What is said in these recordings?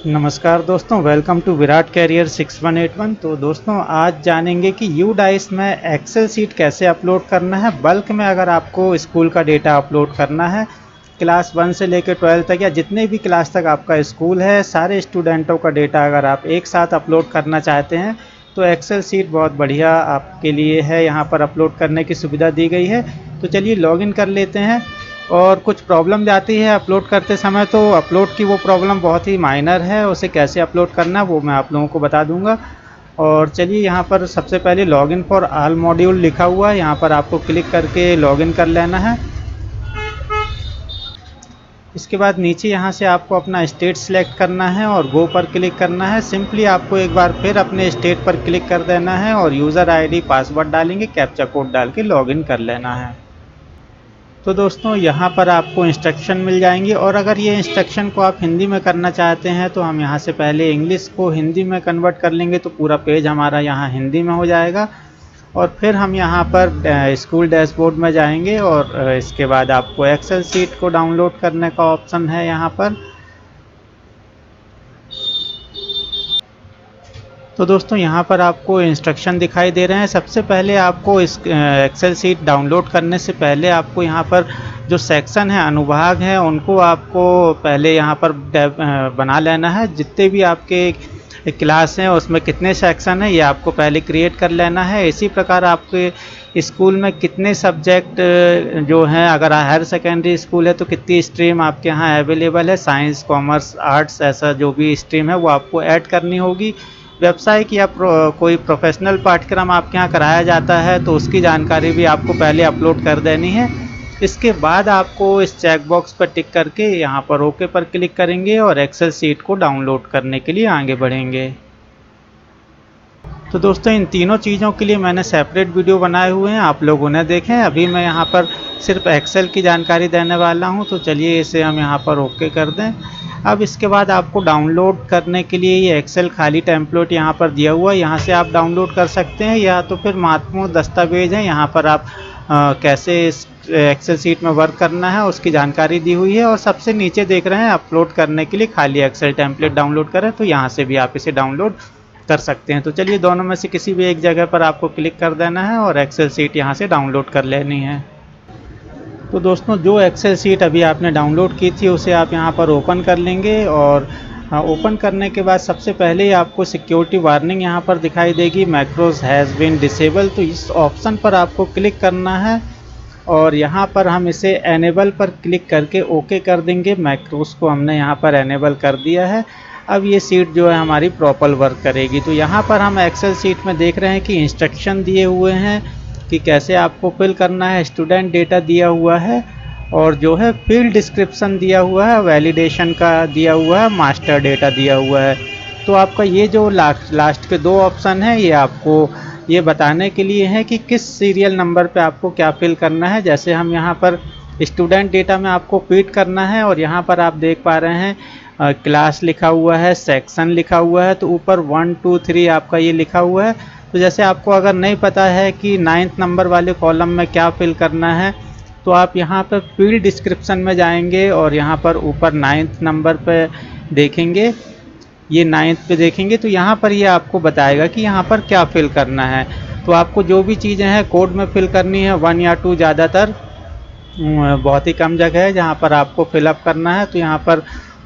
नमस्कार दोस्तों, welcome to Virat career 6181। तो दोस्तों आज जानेंगे कि यूडाइस में एक्सेल सीट कैसे अपलोड करना है। बल्क में अगर आपको स्कूल का डेटा अपलोड करना है, क्लास 1 से लेकर 12 तक या जितने भी क्लास तक आपका स्कूल है, सारे स्टूडेंटों का डेटा अगर आप एक साथ अपलोड करना चाहते हैं तो एक्सेल सीट बहुत बढ़िया आपके लिए है। यहाँ पर अपलोड करने की सुविधा दी गई है। तो चलिए लॉगिन कर लेते हैं। और कुछ प्रॉब्लम जाती है अपलोड करते समय, तो अपलोड की वो प्रॉब्लम बहुत ही माइनर है। उसे कैसे अपलोड करना है वो मैं आप लोगों को बता दूंगा। और चलिए यहाँ पर सबसे पहले लॉगिन फॉर ऑल मॉड्यूल लिखा हुआ है, यहाँ पर आपको क्लिक करके लॉगिन कर लेना है। इसके बाद नीचे यहाँ से आपको अपना स्टेट सेलेक्ट करना है और गो पर क्लिक करना है। सिंपली आपको एक बार फिर अपने स्टेट पर क्लिक कर देना है और यूज़र आईडी पासवर्ड डालेंगे, कैप्चा कोड डाल के लॉगिन कर लेना है। तो दोस्तों यहाँ पर आपको इंस्ट्रक्शन मिल जाएंगी, और अगर ये इंस्ट्रक्शन को आप हिंदी में करना चाहते हैं तो हम यहाँ से पहले इंग्लिश को हिंदी में कन्वर्ट कर लेंगे, तो पूरा पेज हमारा यहाँ हिंदी में हो जाएगा। और फिर हम यहाँ पर स्कूल डैशबोर्ड में जाएंगे और इसके बाद आपको एक्सेल सीट को डाउनलोड करने का ऑप्शन है यहाँ पर। तो दोस्तों यहाँ पर आपको इंस्ट्रक्शन दिखाई दे रहे हैं। सबसे पहले आपको इस एक्सेल सीट डाउनलोड करने से पहले आपको यहाँ पर जो सेक्शन है, अनुभाग हैं, उनको आपको पहले यहाँ पर बना लेना है। जितने भी आपके क्लास हैं उसमें कितने सेक्शन हैं ये आपको पहले क्रिएट कर लेना है। इसी प्रकार आपके स्कूल में कितने सब्जेक्ट जो हैं, अगर हायर सेकेंडरी स्कूल है तो कितनी स्ट्रीम आपके यहाँ अवेलेबल है, साइंस, कॉमर्स, आर्ट्स, ऐसा जो भी स्ट्रीम है वो आपको ऐड करनी होगी। व्यावसायिक या कोई प्रोफेशनल पाठ्यक्रम आपके यहाँ कराया जाता है तो उसकी जानकारी भी आपको पहले अपलोड कर देनी है। इसके बाद आपको इस चेक बॉक्स पर टिक करके यहाँ पर ओके पर क्लिक करेंगे और एक्सेल सीट को डाउनलोड करने के लिए आगे बढ़ेंगे। तो दोस्तों इन तीनों चीज़ों के लिए मैंने सेपरेट वीडियो बनाए हुए हैं, आप लोग उन्हें देखें। अभी मैं यहाँ पर सिर्फ एक्सेल की जानकारी देने वाला हूँ, तो चलिए इसे हम यहाँ पर ओके कर दें। अब इसके बाद आपको डाउनलोड करने के लिए ये एक्सेल खाली टेम्पलेट यहाँ पर दिया हुआ है, यहाँ से आप डाउनलोड कर सकते हैं, या तो फिर महत्वपूर्ण दस्तावेज हैं, यहाँ पर आप कैसे इस एक्सेल सीट में वर्क करना है उसकी जानकारी दी हुई है। और सबसे नीचे देख रहे हैं अपलोड करने के लिए खाली एक्सेल टेम्पलेट डाउनलोड करें, तो यहाँ से भी आप इसे डाउनलोड कर सकते हैं। तो चलिए दोनों में से किसी भी एक जगह पर आपको क्लिक कर देना है और एक्सेल सीट यहाँ से डाउनलोड कर लेनी है। तो दोस्तों जो एक्सेल सीट अभी आपने डाउनलोड की थी उसे आप यहाँ पर ओपन कर लेंगे, और ओपन करने के बाद सबसे पहले ही आपको सिक्योरिटी वार्निंग यहाँ पर दिखाई देगी, मैक्रोज हैज़ बीन डिसेबल। तो इस ऑप्शन पर आपको क्लिक करना है और यहाँ पर हम इसे एनेबल पर क्लिक करके ओके कर देंगे। मैक्रोज को हमने यहाँ पर एनेबल कर दिया है। अब ये सीट जो है हमारी प्रॉपर वर्क करेगी। तो यहाँ पर हम एक्सेल सीट में देख रहे हैं कि इंस्ट्रक्शन दिए हुए हैं कि कैसे आपको फिल करना है, स्टूडेंट डेटा दिया हुआ है, और जो है फील्ड डिस्क्रिप्शन दिया हुआ है, वैलिडेशन का दिया हुआ है, मास्टर डेटा दिया हुआ है। तो आपका ये जो लास्ट के दो ऑप्शन हैं ये आपको ये बताने के लिए है कि किस सीरियल नंबर पे आपको क्या फिल करना है। जैसे हम यहाँ पर स्टूडेंट डेटा में आपको फीड करना है, और यहाँ पर आप देख पा रहे हैं क्लास लिखा हुआ है, सेक्शन लिखा हुआ है, तो ऊपर 1 2 3 आपका ये लिखा हुआ है। तो जैसे आपको अगर नहीं पता है कि 9th नंबर वाले कॉलम में क्या फिल करना है, तो आप यहाँ पर फील्ड डिस्क्रिप्शन में जाएंगे और यहाँ पर ऊपर 9th नंबर पे देखेंगे, ये 9th पे देखेंगे, तो यहाँ पर ये आपको बताएगा कि यहाँ पर क्या फिल करना है। तो आपको जो भी चीज़ें हैं कोड में फिल करनी है, 1 या 2, ज़्यादातर बहुत ही कम जगह है जहाँ पर आपको फिलअप करना है। तो यहाँ पर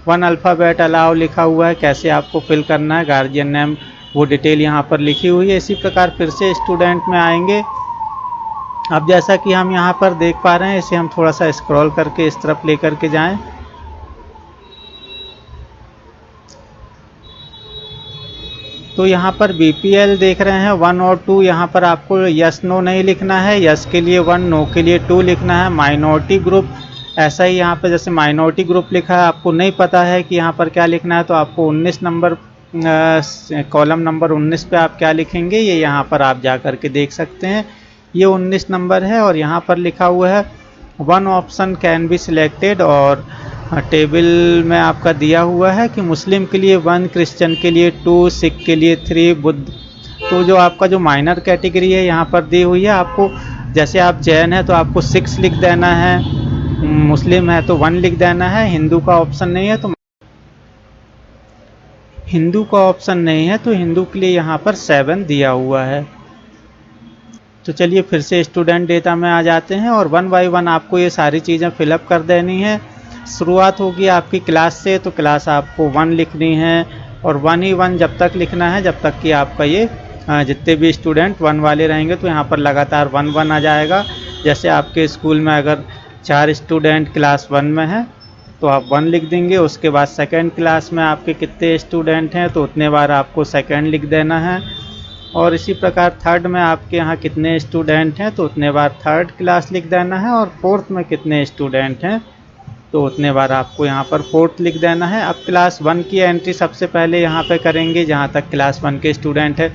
1 अल्फ़ाबेट अलाउ लिखा हुआ है, कैसे आपको फिल करना है, गार्जियन नेम वो डिटेल यहाँ पर लिखी हुई है। इसी प्रकार फिर से स्टूडेंट में आएंगे। अब जैसा कि हम यहाँ पर देख पा रहे हैं, इसे हम थोड़ा सा स्क्रॉल करके इस तरफ ले करके जाएं, तो यहाँ पर बीपीएल देख रहे हैं 1 और 2, यहाँ पर आपको यस नो नहीं लिखना है, यस के लिए 1, नो के लिए 2 लिखना है। माइनॉरिटी ग्रुप ऐसा ही, यहाँ पर जैसे माइनॉरिटी ग्रुप लिखा है, आपको नहीं पता है कि यहाँ पर क्या लिखना है, तो आपको 19 नंबर कॉलम नंबर 19 पे आप क्या लिखेंगे ये यहाँ पर आप जा कर के देख सकते हैं। ये 19 नंबर है और यहाँ पर लिखा हुआ है 1 ऑप्शन कैन बी सिलेक्टेड, और टेबल में आपका दिया हुआ है कि मुस्लिम के लिए 1, क्रिश्चियन के लिए 2, सिख के लिए 3, बुद्ध। तो जो आपका जो माइनर कैटेगरी है यहाँ पर दी हुई है, आपको जैसे आप जैन है तो आपको 6 लिख देना है, मुस्लिम है तो 1 लिख देना है, हिंदू का ऑप्शन नहीं है तो हिंदू का ऑप्शन नहीं है, तो हिंदू के लिए यहाँ पर 7 दिया हुआ है। तो चलिए फिर से स्टूडेंट डेटा में आ जाते हैं और 1 बाय 1 आपको ये सारी चीज़ें फिलअप कर देनी है। शुरुआत होगी आपकी क्लास से, तो क्लास आपको 1 लिखनी है और 1 ही 1 जब तक लिखना है जब तक कि आपका ये जितने भी स्टूडेंट 1 वाले रहेंगे तो यहाँ पर लगातार 1 1 आ जाएगा। जैसे आपके स्कूल में अगर 4 स्टूडेंट क्लास 1 में हैं तो आप 1 लिख देंगे। उसके बाद सेकेंड क्लास में आपके कितने स्टूडेंट हैं तो उतने बार आपको सेकेंड लिख देना है। और इसी प्रकार थर्ड में आपके यहाँ कितने स्टूडेंट हैं तो उतने बार थर्ड क्लास लिख देना है। और फोर्थ में कितने स्टूडेंट हैं तो उतने बार आपको यहाँ पर फोर्थ लिख देना है। अब क्लास 1 की एंट्री सबसे पहले यहाँ पे करेंगे जहाँ तक क्लास 1 के स्टूडेंट है।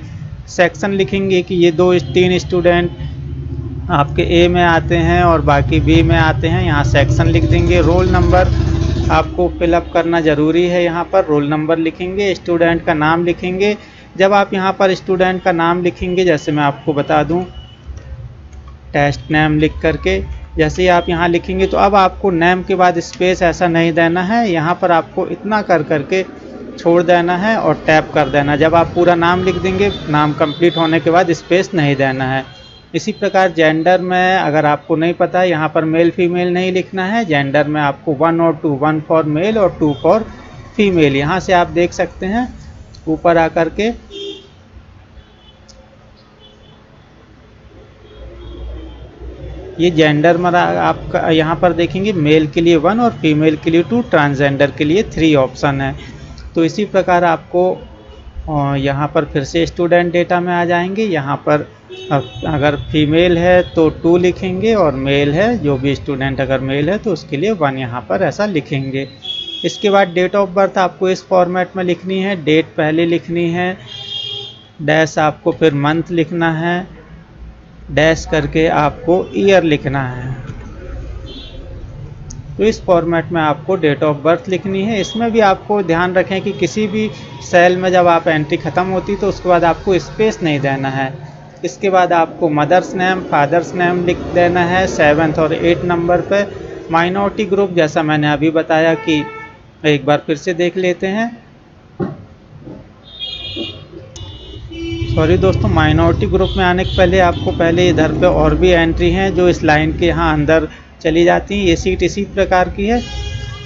सेक्शन लिखेंगे कि ये 2-3 स्टूडेंट आपके ए में आते हैं और बाकी बी में आते हैं, यहाँ सेक्शन लिख देंगे। रोल नंबर आपको फिलअप करना ज़रूरी है, यहाँ पर रोल नंबर लिखेंगे। स्टूडेंट का नाम लिखेंगे। जब आप यहाँ पर स्टूडेंट का नाम लिखेंगे, जैसे मैं आपको बता दूँ टेस्ट नेम लिख करके, जैसे ही आप यहाँ लिखेंगे तो अब आपको नेम के बाद स्पेस ऐसा नहीं देना है, यहाँ पर आपको इतना कर करके छोड़ देना है और टैप कर देना। जब आप पूरा नाम लिख देंगे, नाम कंप्लीट होने के बाद स्पेस नहीं देना है। इसी प्रकार जेंडर में अगर आपको नहीं पता है, यहाँ पर मेल फीमेल नहीं लिखना है। जेंडर में आपको 1 और 2, 1 फॉर मेल और 2 फॉर फीमेल। यहाँ से आप देख सकते हैं ऊपर आकर के ये जेंडर में आप यहाँ पर देखेंगे मेल के लिए 1 और फीमेल के लिए 2, ट्रांसजेंडर के लिए 3 ऑप्शन है। तो इसी प्रकार आपको यहाँ पर फिर से स्टूडेंट डेटा में आ जाएंगे। यहाँ पर अगर फीमेल है तो 2 लिखेंगे और मेल है, जो भी स्टूडेंट अगर मेल है तो उसके लिए 1 यहाँ पर ऐसा लिखेंगे। इसके बाद डेट ऑफ बर्थ आपको इस फॉर्मेट में लिखनी है। डेट पहले लिखनी है, डैश आपको फिर मंथ लिखना है, डैश करके आपको ईयर लिखना है। तो इस फॉर्मेट में आपको डेट ऑफ बर्थ लिखनी है। इसमें भी आपको ध्यान रखें कि किसी भी सेल में जब आप एंट्री ख़त्म होती तो उसके बाद आपको स्पेस नहीं देना है। इसके बाद आपको मदर्स नेम, फादर्स नेम लिख देना है 7th और 8 नंबर पे। माइनॉरिटी ग्रुप जैसा मैंने अभी बताया कि एक बार फिर से देख लेते हैं। सॉरी दोस्तों, माइनॉरिटी ग्रुप में आने के पहले आपको पहले इधर पे और भी एंट्री हैं जो इस लाइन के यहाँ अंदर चली जाती हैं। ये सीट इसी प्रकार की है।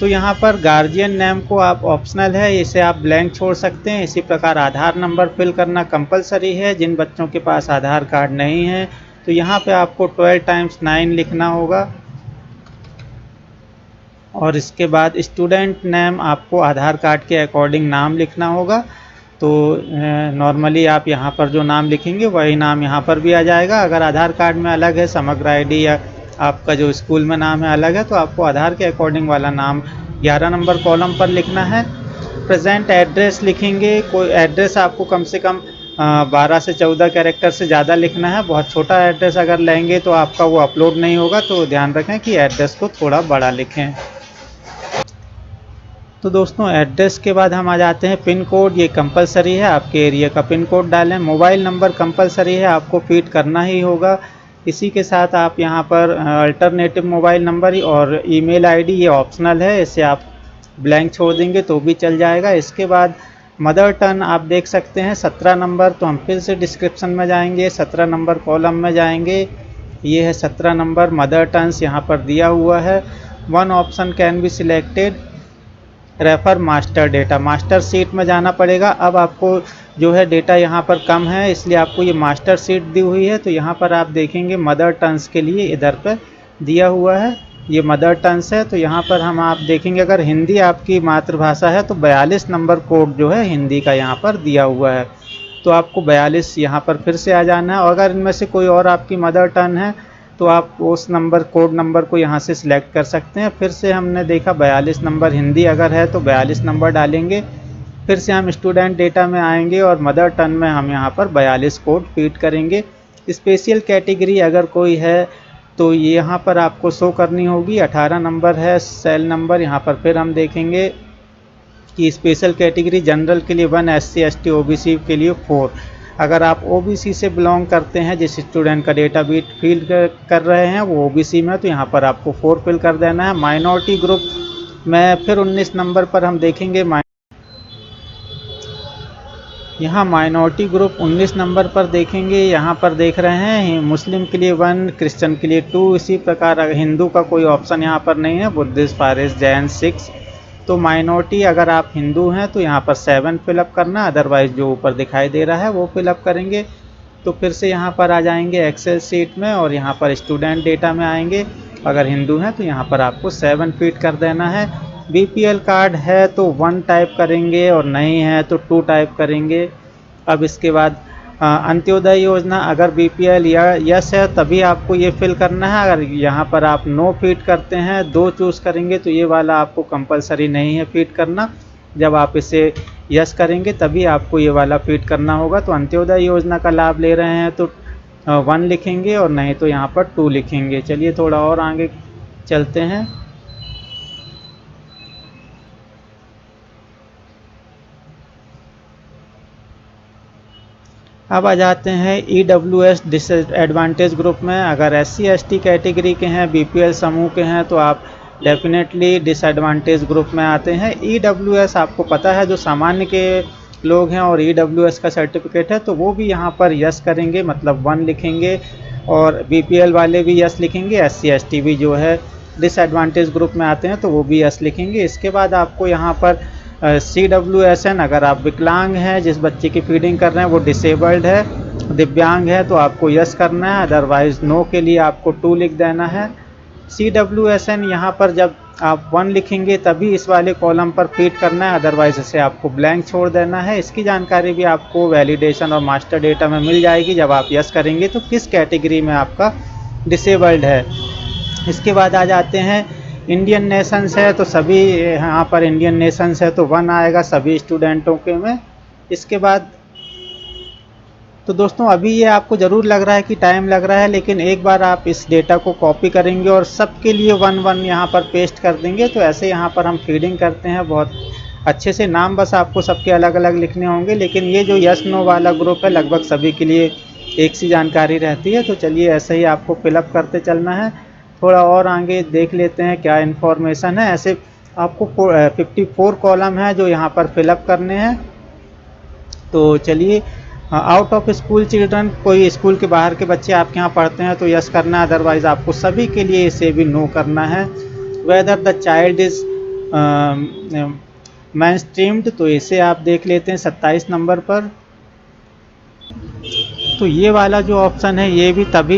तो यहाँ पर गार्जियन नेम को आप ऑप्शनल है, इसे आप ब्लैंक छोड़ सकते हैं। इसी प्रकार आधार नंबर फिल करना कंपलसरी है। जिन बच्चों के पास आधार कार्ड नहीं है तो यहाँ पे आपको 12 × 9 लिखना होगा। और इसके बाद स्टूडेंट नेम आपको आधार कार्ड के अकॉर्डिंग नाम लिखना होगा। तो नॉर्मली आप यहाँ पर जो नाम लिखेंगे वही नाम यहाँ पर भी आ जाएगा। अगर आधार कार्ड में अलग है, समग्र आईडी या आपका जो स्कूल में नाम है अलग है, तो आपको आधार के अकॉर्डिंग वाला नाम 11 नंबर कॉलम पर लिखना है। प्रेजेंट एड्रेस लिखेंगे। कोई एड्रेस आपको कम से कम 12 से 14 कैरेक्टर से ज़्यादा लिखना है। बहुत छोटा एड्रेस अगर लेंगे तो आपका वो अपलोड नहीं होगा, तो ध्यान रखें कि एड्रेस को थोड़ा बड़ा लिखें। तो दोस्तों एड्रेस के बाद हम आ जाते हैं पिन कोड। ये कंपलसरी है, आपके एरिया का पिन कोड डालें। मोबाइल नंबर कंपलसरी है, आपको फीड करना ही होगा। इसी के साथ आप यहाँ पर अल्टरनेटिव मोबाइल नंबर और ईमेल आईडी ये ऑप्शनल है, इसे आप ब्लैंक छोड़ देंगे तो भी चल जाएगा। इसके बाद मदर टंग आप देख सकते हैं 17 नंबर। तो हम फिर से डिस्क्रिप्शन में जाएंगे, 17 नंबर कॉलम में जाएंगे। ये है 17 नंबर मदर टंग्स यहाँ पर दिया हुआ है। 1 option can be selected, refer master data. Master seat में जाना पड़ेगा। अब आपको जो है डेटा यहाँ पर कम है, इसलिए आपको ये मास्टर सीट दी हुई है। तो यहाँ पर आप देखेंगे मदर टंग्स के लिए इधर पर दिया हुआ है, ये मदर टंग्स है। तो यहाँ पर हम आप देखेंगे अगर हिंदी आपकी मातृभाषा है तो 42 नंबर कोड जो है हिंदी का यहाँ पर दिया हुआ है। तो आपको 42 यहाँ पर फिर से आ जाना है। और अगर इनमें से कोई और आपकी मदर टंग है तो आप उस नंबर कोड नंबर को यहाँ से सिलेक्ट कर सकते हैं। फिर से हमने देखा 42 नंबर हिंदी अगर है तो 42 नंबर डालेंगे। फिर से हम स्टूडेंट डेटा में आएंगे और मदर टंग में हम यहाँ पर 42 कोड फीड करेंगे। स्पेशल कैटेगरी अगर कोई है तो ये यहाँ पर आपको शो करनी होगी। 18 नंबर है सेल नंबर। यहाँ पर फिर हम देखेंगे कि स्पेशल कैटेगरी जनरल के लिए 1, SC ST OBC के लिए 4। अगर आप OBC से बिलोंग करते हैं, जिस स्टूडेंट का डेटा बीट फिल कर रहे हैं वो OBC में, तो यहाँ पर आपको 4 फिल कर देना है। माइनॉरिटी ग्रुप में फिर 19 नंबर पर हम देखेंगे यहाँ माइनॉरिटी ग्रुप 19 नंबर पर देखेंगे, यहाँ पर देख रहे हैं मुस्लिम के लिए 1, क्रिश्चियन के लिए 2, इसी प्रकार हिंदू का कोई ऑप्शन यहाँ पर नहीं है, बुद्धिस्ट, फारिस्ट, जैन, 6। तो माइनॉरिटी अगर आप हिंदू हैं तो यहाँ पर 7 फिलअप करना, अदरवाइज जो ऊपर दिखाई दे रहा है वो फिलअप करेंगे। तो फिर से यहाँ पर आ जाएंगे एक्सेल सीट में और यहाँ पर स्टूडेंट डेटा में आएंगे। अगर हिंदू हैं तो यहाँ पर आपको 7 फीट कर देना है। बीपीएल कार्ड है तो 1 टाइप करेंगे और नहीं है तो 2 टाइप करेंगे। अब इसके बाद अंत्योदय योजना, अगर बीपीएल या यस है तभी आपको ये फिल करना है। अगर यहाँ पर आप नो फीट करते हैं, 2 चूज़ करेंगे तो ये वाला आपको कंपलसरी नहीं है फीट करना। जब आप इसे यस करेंगे तभी आपको ये वाला फीट करना होगा। तो अंत्योदय योजना का लाभ ले रहे हैं तो 1 लिखेंगे और नहीं तो यहाँ पर 2 लिखेंगे। चलिए थोड़ा और आगे चलते हैं। अब आ जाते हैं EWS डिसएडवांटेज ग्रुप में। अगर SC/ST कैटेगरी के हैं, बीपीएल समूह के हैं तो आप डेफिनेटली डिसएडवांटेज ग्रुप में आते हैं। EWS आपको पता है जो सामान्य के लोग हैं और EWS का सर्टिफिकेट है तो वो भी यहाँ पर यस करेंगे, मतलब 1 लिखेंगे और बीपीएल वाले भी यस लिखेंगे। SC/ST भी जो है डिसएडवांटेज ग्रुप में आते हैं तो वो भी यस लिखेंगे। इसके बाद आपको यहाँ पर CWSN, अगर आप विकलांग हैं, जिस बच्चे की फीडिंग कर रहे हैं वो डिसेबल्ड है, दिव्यांग है तो आपको यस करना है, अदरवाइज नो के लिए आपको 2 लिख देना है। CWSN यहाँ पर जब आप 1 लिखेंगे तभी इस वाले कॉलम पर फीड करना है, अदरवाइज इसे आपको ब्लैंक छोड़ देना है। इसकी जानकारी भी आपको वैलिडेशन और मास्टर डेटा में मिल जाएगी जब आप यस करेंगे तो किस कैटेगरी में आपका डिसेबल्ड है। इसके बाद आ जाते हैं इंडियन नेशंस है तो सभी यहाँ पर इंडियन नेशंस है तो 1 आएगा सभी स्टूडेंटों के में। इसके बाद तो दोस्तों अभी ये आपको ज़रूर लग रहा है कि टाइम लग रहा है, लेकिन एक बार आप इस डेटा को कॉपी करेंगे और सबके लिए 1-1 यहाँ पर पेस्ट कर देंगे तो ऐसे यहाँ पर हम फीडिंग करते हैं बहुत अच्छे से। नाम बस आपको सबके अलग अलग लिखने होंगे, लेकिन ये जो यस नो वाला ग्रुप है लगभग सभी के लिए एक सी जानकारी रहती है। तो चलिए ऐसे ही आपको फिलअप करते चलना है। थोड़ा और आगे देख लेते हैं क्या इन्फॉर्मेशन है। ऐसे आपको 54 कॉलम है जो यहाँ पर फिलअप करने हैं। तो चलिए, आउट ऑफ स्कूल चिल्ड्रन, कोई स्कूल के बाहर के बच्चे आपके यहाँ पढ़ते हैं तो यस करना है, अदरवाइज आपको सभी के लिए इसे भी नो करना है। वेदर द चाइल्ड इज मेनस्ट्रीम्ड, तो इसे आप देख लेते हैं 27 नंबर पर। तो ये वाला जो ऑप्शन है ये भी तभी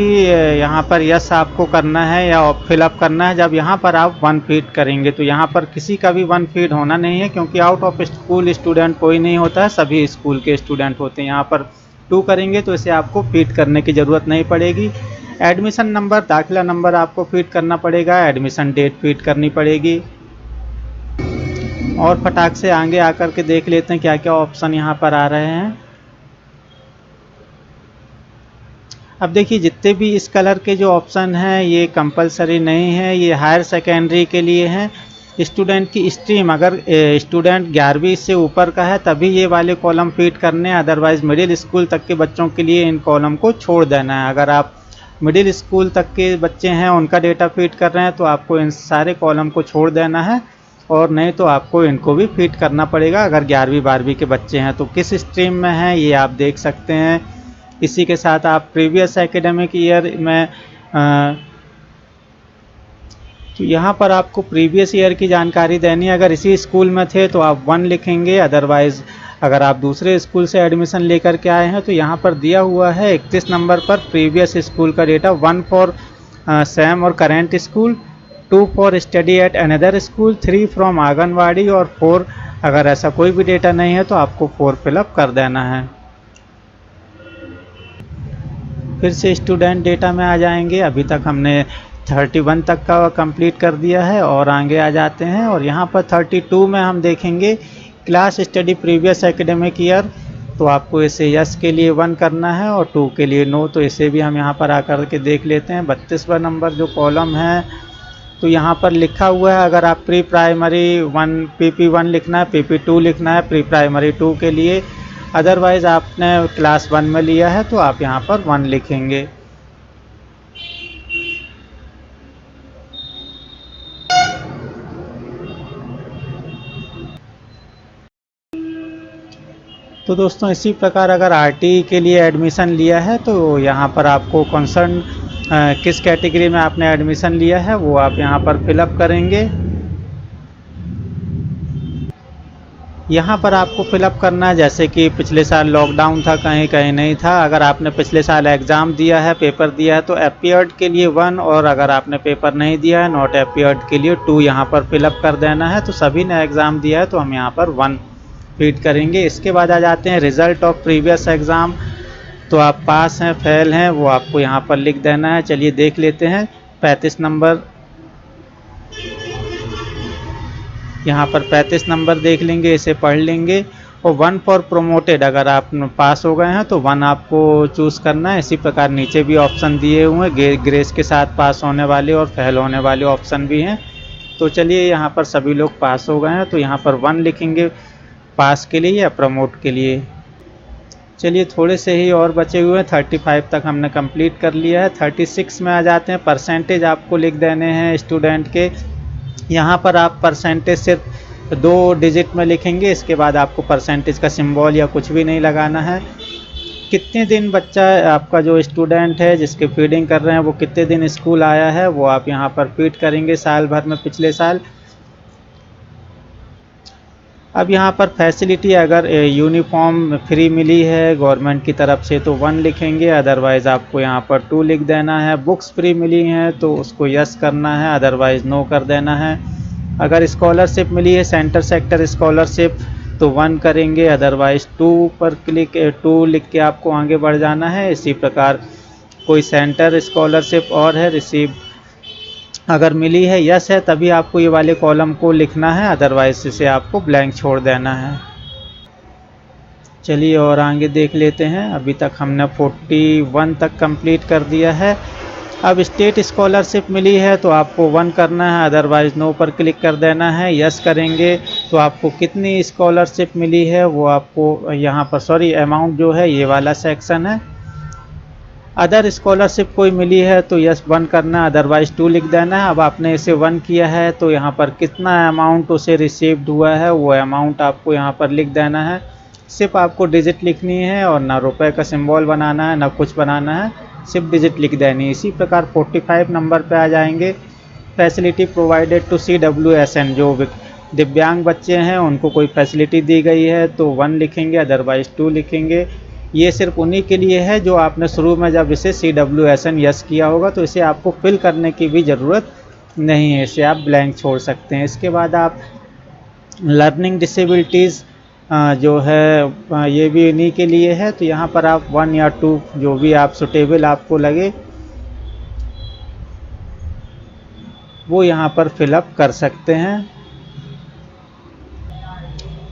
यहाँ पर यस आपको करना है या फिलअप करना है जब यहाँ पर आप 1 फीड करेंगे। तो यहाँ पर किसी का भी 1 फीड होना नहीं है क्योंकि आउट ऑफ स्कूल स्टूडेंट कोई नहीं होता है, सभी स्कूल के स्टूडेंट होते हैं। यहाँ पर 2 करेंगे तो इसे आपको फीड करने की ज़रूरत नहीं पड़ेगी। एडमिशन नंबर, दाखिला नंबर आपको फीड करना पड़ेगा, एडमिशन डेट फीड करनी पड़ेगी। और फटाक से आगे आकर के देख लेते हैं क्या क्या ऑप्शन यहाँ पर आ रहे हैं। अब देखिए जितने भी इस कलर के जो ऑप्शन हैं ये कंपलसरी नहीं है, ये हायर सेकेंडरी के लिए हैं। स्टूडेंट की स्ट्रीम, अगर स्टूडेंट 11वीं से ऊपर का है तभी ये वाले कॉलम फीड करने हैं, अदरवाइज मिडिल स्कूल तक के बच्चों के लिए इन कॉलम को छोड़ देना है। अगर आप मिडिल स्कूल तक के बच्चे हैं उनका डेटा फीड कर रहे हैं तो आपको इन सारे कॉलम को छोड़ देना है, और नहीं तो आपको इनको भी फीड करना पड़ेगा अगर 11वीं 12वीं के बच्चे हैं। तो किस स्ट्रीम में हैं ये आप देख सकते हैं। इसी के साथ आप प्रीवियस एकेडमिक ईयर में तो यहाँ पर आपको प्रीवियस ईयर की जानकारी देनी है। अगर इसी स्कूल में थे तो आप 1 लिखेंगे, अदरवाइज़ अगर आप दूसरे स्कूल से एडमिशन लेकर के आए हैं तो यहाँ पर दिया हुआ है 31 नंबर पर प्रीवियस स्कूल का डेटा। 1 फॉर सेम और current school, 2 for study at another school, 3 from anganwadi और 4 अगर ऐसा कोई भी डेटा नहीं है तो आपको 4 फिलअप कर देना है। फिर से स्टूडेंट डेटा में आ जाएंगे। अभी तक हमने 31 तक का कंप्लीट कर दिया है और आगे आ जाते हैं और यहाँ पर 32 में हम देखेंगे class study previous academic year. तो आपको इसे यस के लिए 1 करना है और 2 के लिए नो। तो इसे भी हम यहाँ पर आकर के देख लेते हैं। 32वां नंबर जो कॉलम है तो यहाँ पर लिखा हुआ है अगर आप प्री प्राइमरी 1 PP1 लिखना है, PP2 लिखना है प्री प्राइमरी 2 के लिए, अदरवाइज़ आपने क्लास 1 में लिया है तो आप यहाँ पर 1 लिखेंगे। तो दोस्तों इसी प्रकार अगर आरटी के लिए एडमिशन लिया है तो यहाँ पर आपको कंसर्न किस कैटेगरी में आपने एडमिशन लिया है वो आप यहाँ पर फिलअप करेंगे। यहाँ पर आपको फिलअप करना है जैसे कि पिछले साल लॉकडाउन था, कहीं कहीं नहीं था। अगर आपने पिछले साल एग्ज़ाम दिया है, पेपर दिया है तो अपीयर्ड के लिए 1, और अगर आपने पेपर नहीं दिया है नॉट अपीयर्ड के लिए 2 यहाँ पर फिलअप कर देना है। तो सभी ने एग्ज़ाम दिया है तो हम यहाँ पर 1 फीड करेंगे। इसके बाद आ जाते हैं रिज़ल्ट ऑफ प्रीवियस एग्ज़ाम। तो आप पास हैं फेल हैं वो आपको यहाँ पर लिख देना है। चलिए देख लेते हैं। 35 नंबर, यहाँ पर 35 नंबर देख लेंगे, इसे पढ़ लेंगे। और 1 फॉर प्रोमोटेड, अगर आप पास हो गए हैं तो 1 आपको चूज़ करना है। इसी प्रकार नीचे भी ऑप्शन दिए हुए हैं, ग्रेस के साथ पास होने वाले और फेल होने वाले ऑप्शन भी हैं। तो चलिए यहाँ पर सभी लोग पास हो गए हैं तो यहाँ पर 1 लिखेंगे पास के लिए या प्रमोट के लिए। चलिए थोड़े से ही और बचे हुए हैं, 35 तक हमने कंप्लीट कर लिया है। 36 में आ जाते हैं। परसेंटेज आपको लिख देने हैं स्टूडेंट के। यहाँ पर आप परसेंटेज सिर्फ 2 डिजिट में लिखेंगे। इसके बाद आपको परसेंटेज का सिंबल या कुछ भी नहीं लगाना है। कितने दिन बच्चा आपका जो स्टूडेंट है जिसके फीडिंग कर रहे हैं वो कितने दिन स्कूल आया है वो आप यहाँ पर फीड करेंगे साल भर में पिछले साल। अब यहाँ पर फैसिलिटी, अगर यूनिफॉर्म फ्री मिली है गवर्नमेंट की तरफ से तो 1 लिखेंगे, अदरवाइज़ आपको यहाँ पर 2 लिख देना है। बुक्स फ्री मिली हैं तो उसको यस करना है, अदरवाइज़ नो कर देना है। अगर स्कॉलरशिप मिली है सेंटर सेक्टर स्कॉलरशिप तो 1 करेंगे, अदरवाइज़ 2 लिख के आपको आगे बढ़ जाना है। इसी प्रकार कोई सेंटर स्कॉलरशिप और है रिसीव, अगर मिली है यस है तभी आपको ये वाले कॉलम को लिखना है, अदरवाइज इसे आपको ब्लैंक छोड़ देना है। चलिए और आगे देख लेते हैं। अभी तक हमने 41 तक कंप्लीट कर दिया है। अब स्टेट स्कॉलरशिप मिली है तो आपको 1 करना है, अदरवाइज नो पर क्लिक कर देना है। यस करेंगे तो आपको कितनी स्कॉलरशिप मिली है वो आपको यहाँ पर अमाउंट जो है ये वाला सेक्शन है। अदर स्कॉलरशिप कोई मिली है तो यस 1 करना है, अदरवाइज 2 लिख देना है। अब आपने इसे 1 किया है तो यहाँ पर कितना अमाउंट उसे रिसीव्ड हुआ है वो अमाउंट आपको यहाँ पर लिख देना है। सिर्फ आपको डिजिट लिखनी है और ना रुपए का सिंबल बनाना है ना कुछ बनाना है, सिर्फ डिजिट लिख देनी है। इसी प्रकार 45 नंबर पे आ जाएंगे। फैसिलिटी प्रोवाइडेड टू CWSN, जो दिव्यांग बच्चे हैं उनको कोई फैसिलिटी दी गई है तो 1 लिखेंगे, अदरवाइज 2 लिखेंगे। ये सिर्फ उन्हीं के लिए है जो आपने शुरू में जब इसे CWSN यस किया होगा, तो इसे आपको फिल करने की भी ज़रूरत नहीं है, इसे आप ब्लैंक छोड़ सकते हैं। इसके बाद आप लर्निंग डिसेबिलिटीज़ जो है ये भी इन्हीं के लिए है, तो यहाँ पर आप 1 या 2 जो भी आप सुटेबल आपको लगे वो यहाँ पर फिलअप कर सकते हैं।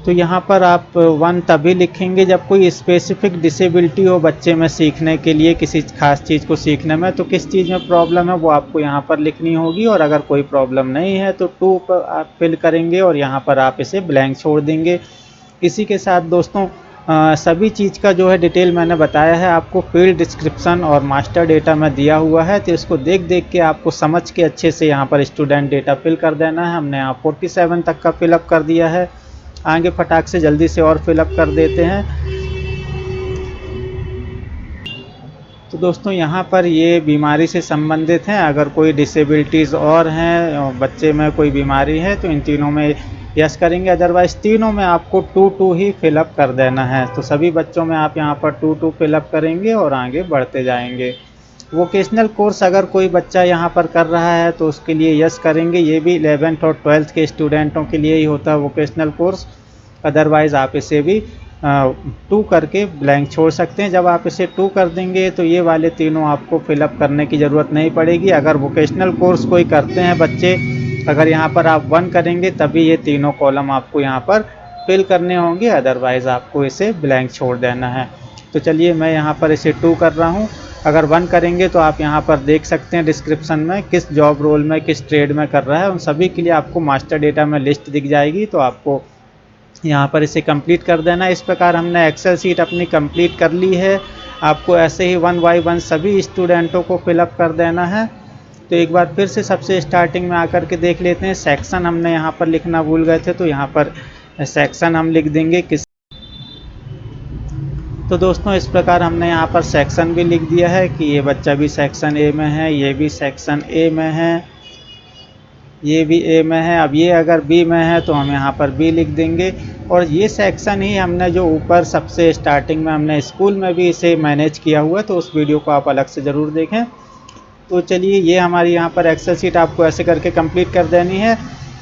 तो यहाँ पर आप 1 तभी लिखेंगे जब कोई स्पेसिफिक डिसेबिलिटी हो बच्चे में सीखने के लिए, किसी खास चीज़ को सीखने में, तो किस चीज़ में प्रॉब्लम है वो आपको यहाँ पर लिखनी होगी। और अगर कोई प्रॉब्लम नहीं है तो 2 पर आप फिल करेंगे और यहाँ पर आप इसे ब्लैंक छोड़ देंगे। इसी के साथ दोस्तों सभी चीज़ का जो है डिटेल मैंने बताया है आपको, फील्ड डिस्क्रिप्शन और मास्टर डेटा में दिया हुआ है, तो इसको देख देख के आपको समझ के अच्छे से यहाँ पर स्टूडेंट डेटा फिल कर देना है। हमने यहाँ 47 तक का फिलअप कर दिया है। आगे फटाक से जल्दी से और फिलअप कर देते हैं। तो दोस्तों यहाँ पर ये बीमारी से संबंधित हैं, अगर कोई डिसेबिलिटीज़ और हैं बच्चे में कोई बीमारी है तो इन तीनों में यस करेंगे, अदरवाइज़ तीनों में आपको 2 ही फिलअप कर देना है। तो सभी बच्चों में आप यहाँ पर 2 फिलअप करेंगे और आगे बढ़ते जाएंगे। वोकेशनल कोर्स अगर कोई बच्चा यहाँ पर कर रहा है तो उसके लिए यस करेंगे। ये भी 11th और 12th के स्टूडेंटों के लिए ही होता है वोकेशनल कोर्स, अदरवाइज़ आप इसे भी 2 करके ब्लैंक छोड़ सकते हैं। जब आप इसे 2 कर देंगे तो ये वाले तीनों आपको फिलअप करने की ज़रूरत नहीं पड़ेगी। अगर वोकेशनल कोर्स कोई करते हैं बच्चे, अगर यहाँ पर आप 1 करेंगे तभी ये तीनों कॉलम आपको यहाँ पर फिल करने होंगे, अदरवाइज़ आपको इसे ब्लैंक छोड़ देना है। तो चलिए मैं यहाँ पर इसे 2 कर रहा हूँ। अगर 1 करेंगे तो आप यहाँ पर देख सकते हैं डिस्क्रिप्शन में किस जॉब रोल में किस ट्रेड में कर रहा है, उन सभी के लिए आपको मास्टर डेटा में लिस्ट दिख जाएगी। तो आपको यहाँ पर इसे कंप्लीट कर देना। इस प्रकार हमने एक्सेल शीट अपनी कंप्लीट कर ली है। आपको ऐसे ही 1 बाय 1 सभी स्टूडेंटों को फिलअप कर देना है। तो एक बार फिर से सबसे स्टार्टिंग में आकर के देख लेते हैं। सेक्शन हमने यहाँ पर लिखना भूल गए थे, तो यहाँ पर सेक्शन हम लिख देंगे तो दोस्तों इस प्रकार हमने यहाँ पर सेक्शन भी लिख दिया है कि ये बच्चा भी सेक्शन ए में है, ये भी सेक्शन ए में है, ये भी ए में है। अब ये अगर बी में है तो हम यहाँ पर बी लिख देंगे। और ये सेक्शन ही हमने जो ऊपर सबसे स्टार्टिंग में हमने स्कूल में भी इसे मैनेज किया हुआ है, तो उस वीडियो को आप अलग से ज़रूर देखें। तो चलिए ये हमारी यहाँ पर एक्सेल शीट आपको ऐसे करके कंप्लीट कर देनी है।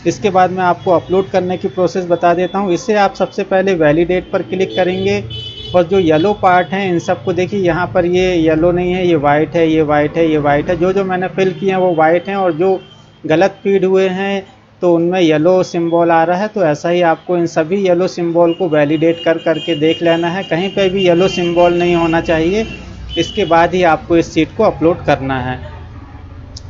इसके बाद मैं आपको अपलोड करने की प्रोसेस बता देता हूँ। इससे आप सबसे पहले वैलिडेट पर क्लिक करेंगे और जो येलो पार्ट हैं इन सबको देखिए, यहाँ पर ये येलो नहीं है, ये वाइट है, ये वाइट है, ये वाइट है। जो मैंने फिल किए हैं वो वाइट हैं और जो गलत फीड हुए हैं तो उनमें येलो सिंबल आ रहा है। तो ऐसा ही आपको इन सभी येलो सिंबल को वैलिडेट करके देख लेना है, कहीं पे भी येलो सिंबल नहीं होना चाहिए। इसके बाद ही आपको इस शीट को अपलोड करना है।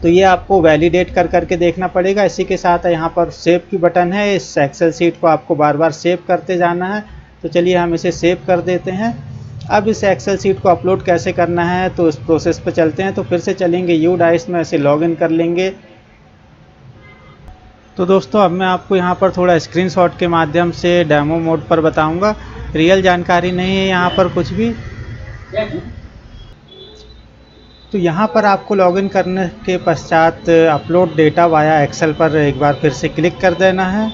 तो ये आपको वैलिडेट करके देखना पड़ेगा। इसी के साथ यहाँ पर सेव की बटन है, इस एक्सेल शीट को आपको बार बार सेव करते जाना है। तो चलिए हम इसे सेव कर देते हैं। अब इस एक्सेल शीट को अपलोड कैसे करना है तो इस प्रोसेस पर चलते हैं। तो फिर से चलेंगे यूडाइस में, ऐसे लॉगिन कर लेंगे। तो दोस्तों अब मैं आपको यहाँ पर थोड़ा स्क्रीनशॉट के माध्यम से डेमो मोड पर बताऊँगा, रियल जानकारी नहीं है यहाँ पर कुछ भी। तो यहाँ पर आपको लॉगिन करने के पश्चात अपलोड डेटा वाया एक्सेल पर एक बार फिर से क्लिक कर देना है।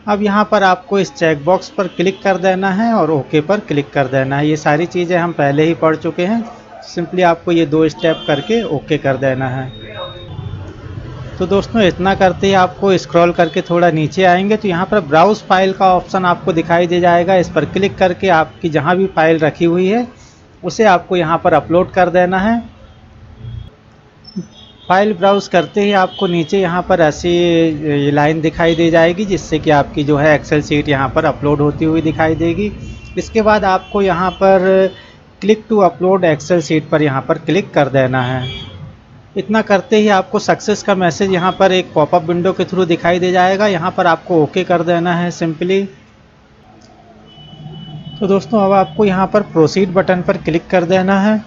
अब यहाँ पर आपको इस चेक बॉक्स पर क्लिक कर देना है और ओके पर क्लिक कर देना है। ये सारी चीज़ें हम पहले ही पढ़ चुके हैं, सिंपली आपको ये 2 स्टेप करके ओके कर देना है। तो दोस्तों इतना करते ही आपको स्क्रॉल करके थोड़ा नीचे आएंगे तो यहाँ पर ब्राउज़ फाइल का ऑप्शन आपको दिखाई दे जाएगा। इस पर क्लिक करके आपकी जहाँ भी फाइल रखी हुई है उसे आपको यहाँ पर अपलोड कर देना है। फाइल ब्राउज़ करते ही आपको नीचे यहाँ पर ऐसी लाइन दिखाई दे जाएगी जिससे कि आपकी जो है एक्सेल शीट यहाँ पर अपलोड होती हुई दिखाई देगी। इसके बाद आपको यहाँ पर click to upload excel sheet पर यहाँ पर क्लिक कर देना है। इतना करते ही आपको सक्सेस का मैसेज यहाँ पर एक पॉपअप विंडो के थ्रू दिखाई दे जाएगा। यहाँ पर आपको ओके कर देना है सिंपली। तो दोस्तों अब आपको यहाँ पर प्रोसीड बटन पर क्लिक कर देना है।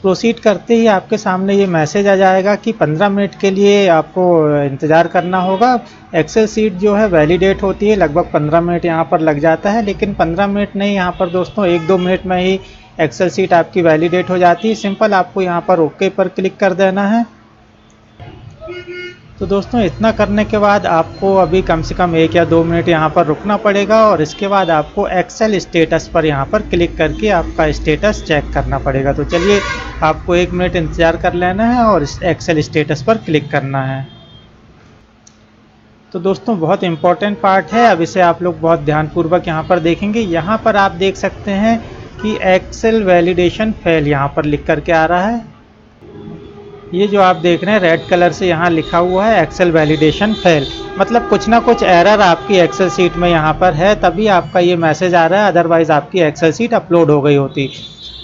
प्रोसीड करते ही आपके सामने ये मैसेज आ जाएगा कि 15 मिनट के लिए आपको इंतज़ार करना होगा। एक्सेल शीट जो है वैलिडेट होती है, लगभग 15 मिनट यहाँ पर लग जाता है, लेकिन 15 मिनट नहीं, यहाँ पर दोस्तों 1-2 मिनट में ही एक्सेल शीट आपकी वैलिडेट हो जाती है। सिंपल आपको यहाँ पर ओके पर क्लिक कर देना है। तो दोस्तों इतना करने के बाद आपको अभी कम से कम 1 या 2 मिनट यहाँ पर रुकना पड़ेगा और इसके बाद आपको एक्सेल स्टेटस पर यहाँ पर क्लिक करके आपका स्टेटस चेक करना पड़ेगा। तो चलिए आपको 1 मिनट इंतज़ार कर लेना है और इस एक्सेल स्टेटस पर क्लिक करना है। तो दोस्तों बहुत इम्पोर्टेंट पार्ट है, अब इसे आप लोग बहुत ध्यानपूर्वक यहाँ पर देखेंगे। यहाँ पर आप देख सकते हैं कि एक्सेल वैलिडेशन फेल यहाँ पर लिख करके आ रहा है। ये जो आप देख रहे हैं रेड कलर से यहाँ लिखा हुआ है एक्सेल वैलिडेशन फेल, मतलब कुछ ना कुछ एरर आपकी एक्सेल शीट में यहाँ पर है, तभी आपका ये मैसेज आ रहा है, अदरवाइज़ आपकी एक्सेल शीट अपलोड हो गई होती।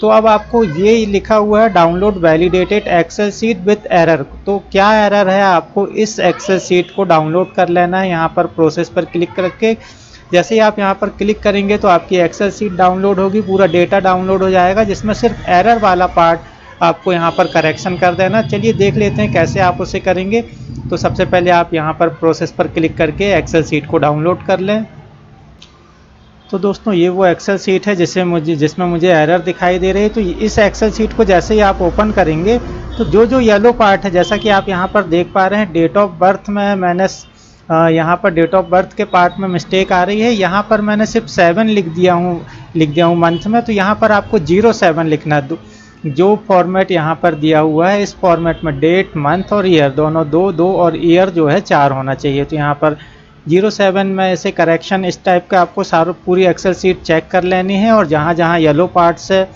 तो अब आपको ये लिखा हुआ है download validated excel sheet with error. तो क्या एरर है, आपको इस एक्सेल शीट को डाउनलोड कर लेना है। यहाँ पर प्रोसेस पर क्लिक करके जैसे ही आप यहाँ पर क्लिक करेंगे तो आपकी एक्सेल शीट डाउनलोड होगी, पूरा डेटा डाउनलोड हो जाएगा, जिसमें सिर्फ एरर वाला पार्ट आपको यहाँ पर करेक्शन कर देना। चलिए देख लेते हैं कैसे आप उसे करेंगे। तो सबसे पहले आप यहाँ पर प्रोसेस पर क्लिक करके एक्सेल शीट को डाउनलोड कर लें। तो दोस्तों ये वो एक्सेल शीट है जिसमें मुझे एरर दिखाई दे रही है। तो इस एक्सेल शीट को जैसे ही आप ओपन करेंगे तो जो येलो पार्ट है, जैसा कि आप यहाँ पर देख पा रहे हैं, डेट ऑफ बर्थ में मैंने यहाँ पर डेट ऑफ बर्थ के पार्ट में मिस्टेक आ रही है। यहाँ पर मैंने सिर्फ 7 लिख दिया हूँ मंथ में, तो यहाँ पर आपको 07 लिखना है। जो फॉर्मेट यहाँ पर दिया हुआ है इस फॉर्मेट में डेट, मंथ और ईयर दोनों 2 और ईयर जो है 4 होना चाहिए। तो यहाँ पर 07 में ऐसे करेक्शन इस टाइप का आपको पूरी एक्सेल शीट चेक कर लेनी है और जहाँ जहाँ येलो पार्ट्स है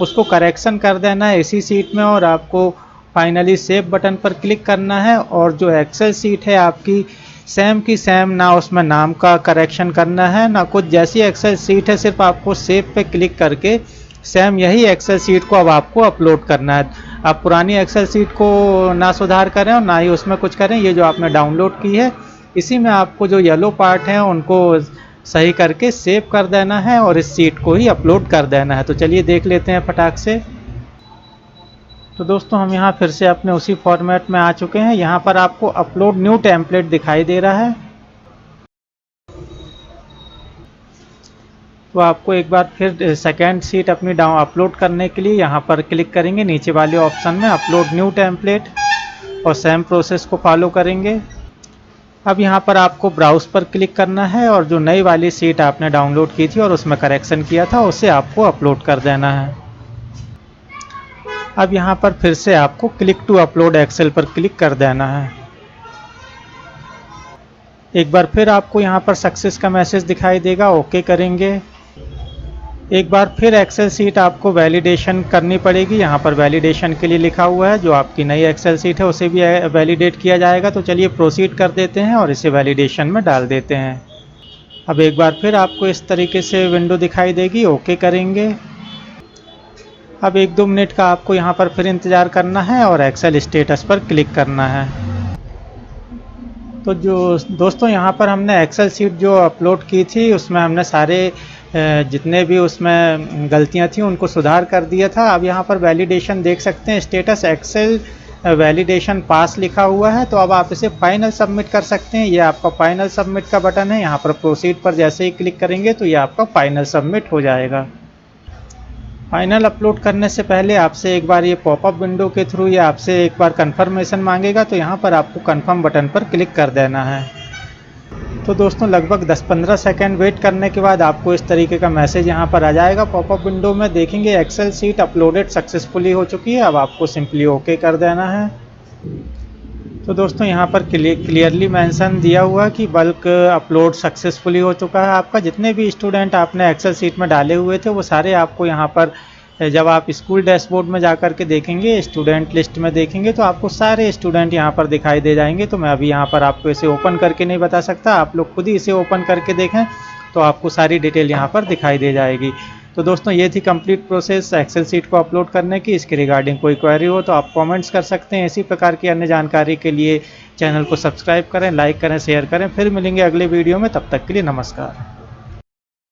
उसको करेक्शन कर देना है इसी शीट में। और आपको फाइनली सेव बटन पर क्लिक करना है और जो एक्सेल शीट है आपकी सेम की सेम, ना उसमें नाम का करेक्शन करना है ना कुछ। जैसी एक्सेल शीट है सिर्फ आपको सेव पे क्लिक करके सेम यही एक्सेल शीट को अब आपको अपलोड करना है। आप पुरानी एक्सेल शीट को ना सुधार करें और ना ही उसमें कुछ करें, ये जो आपने डाउनलोड की है इसी में आपको जो येलो पार्ट हैं उनको सही करके सेव कर देना है और इस शीट को ही अपलोड कर देना है। तो चलिए देख लेते हैं फटाक से। तो दोस्तों हम यहाँ फिर से अपने उसी फॉर्मेट में आ चुके हैं। यहाँ पर आपको अपलोड न्यू टेम्पलेट दिखाई दे रहा है। तो आपको एक बार फिर सेकेंड शीट अपनी अपलोड करने के लिए यहाँ पर क्लिक करेंगे नीचे वाले ऑप्शन में अपलोड न्यू टेम्पलेट और सेम प्रोसेस को फॉलो करेंगे। अब यहाँ पर आपको ब्राउज पर क्लिक करना है और जो नई वाली शीट आपने डाउनलोड की थी और उसमें करेक्शन किया था उसे आपको अपलोड कर देना है। अब यहाँ पर फिर से आपको क्लिक टू अपलोड एक्सेल पर क्लिक कर देना है। एक बार फिर आपको यहाँ पर सक्सेस का मैसेज दिखाई देगा, ओके करेंगे। एक बार फिर एक्सेल सीट आपको वैलिडेशन करनी पड़ेगी। यहाँ पर वैलिडेशन के लिए लिखा हुआ है, जो आपकी नई एक्सेल सीट है उसे भी वैलिडेट किया जाएगा। तो चलिए प्रोसीड कर देते हैं और इसे वैलिडेशन में डाल देते हैं। अब एक बार फिर आपको इस तरीके से विंडो दिखाई देगी, ओके करेंगे। अब 1-2 मिनट का आपको यहाँ पर फिर इंतज़ार करना है और एक्सेल स्टेटस पर क्लिक करना है। तो जो दोस्तों यहाँ पर हमने एक्सेल सीट जो अपलोड की थी उसमें हमने सारे जितने भी उसमें गलतियाँ थी उनको सुधार कर दिया था। अब यहाँ पर वैलिडेशन देख सकते हैं, स्टेटस एक्सेल वैलिडेशन पास लिखा हुआ है। तो अब आप इसे फाइनल सबमिट कर सकते हैं। ये आपका फाइनल सबमिट का बटन है। यहाँ पर प्रोसीड पर जैसे ही क्लिक करेंगे तो ये आपका फाइनल सबमिट हो जाएगा। फाइनल अपलोड करने से पहले आपसे एक बार ये पॉपअप विंडो के थ्रू ये आपसे एक बार कंफर्मेशन मांगेगा, तो यहाँ पर आपको कंफर्म बटन पर क्लिक कर देना है। तो दोस्तों लगभग 10-15 सेकंड वेट करने के बाद आपको इस तरीके का मैसेज यहाँ पर आ जाएगा पॉपअप विंडो में। देखेंगे एक्सेल सीट अपलोडेड सक्सेसफुली हो चुकी है। अब आपको सिंपली ओके कर देना है। तो दोस्तों यहाँ पर क्लियरली मेंशन दिया हुआ कि बल्क अपलोड सक्सेसफुली हो चुका है आपका। जितने भी स्टूडेंट आपने एक्सेल सीट में डाले हुए थे वो सारे आपको यहाँ पर जब आप स्कूल डैशबोर्ड में जाकर के देखेंगे, स्टूडेंट लिस्ट में देखेंगे तो आपको सारे स्टूडेंट यहाँ पर दिखाई दे जाएंगे। तो मैं अभी यहाँ पर आपको इसे ओपन करके नहीं बता सकता, आप लोग खुद ही इसे ओपन करके देखें तो आपको सारी डिटेल यहाँ पर दिखाई दे जाएगी। तो दोस्तों ये थी कंप्लीट प्रोसेस एक्सेल सीट को अपलोड करने की। इसके रिगार्डिंग कोई क्वेरी हो तो आप कमेंट्स कर सकते हैं। इसी प्रकार की अन्य जानकारी के लिए चैनल को सब्सक्राइब करें, लाइक करें, शेयर करें। फिर मिलेंगे अगले वीडियो में, तब तक के लिए नमस्कार।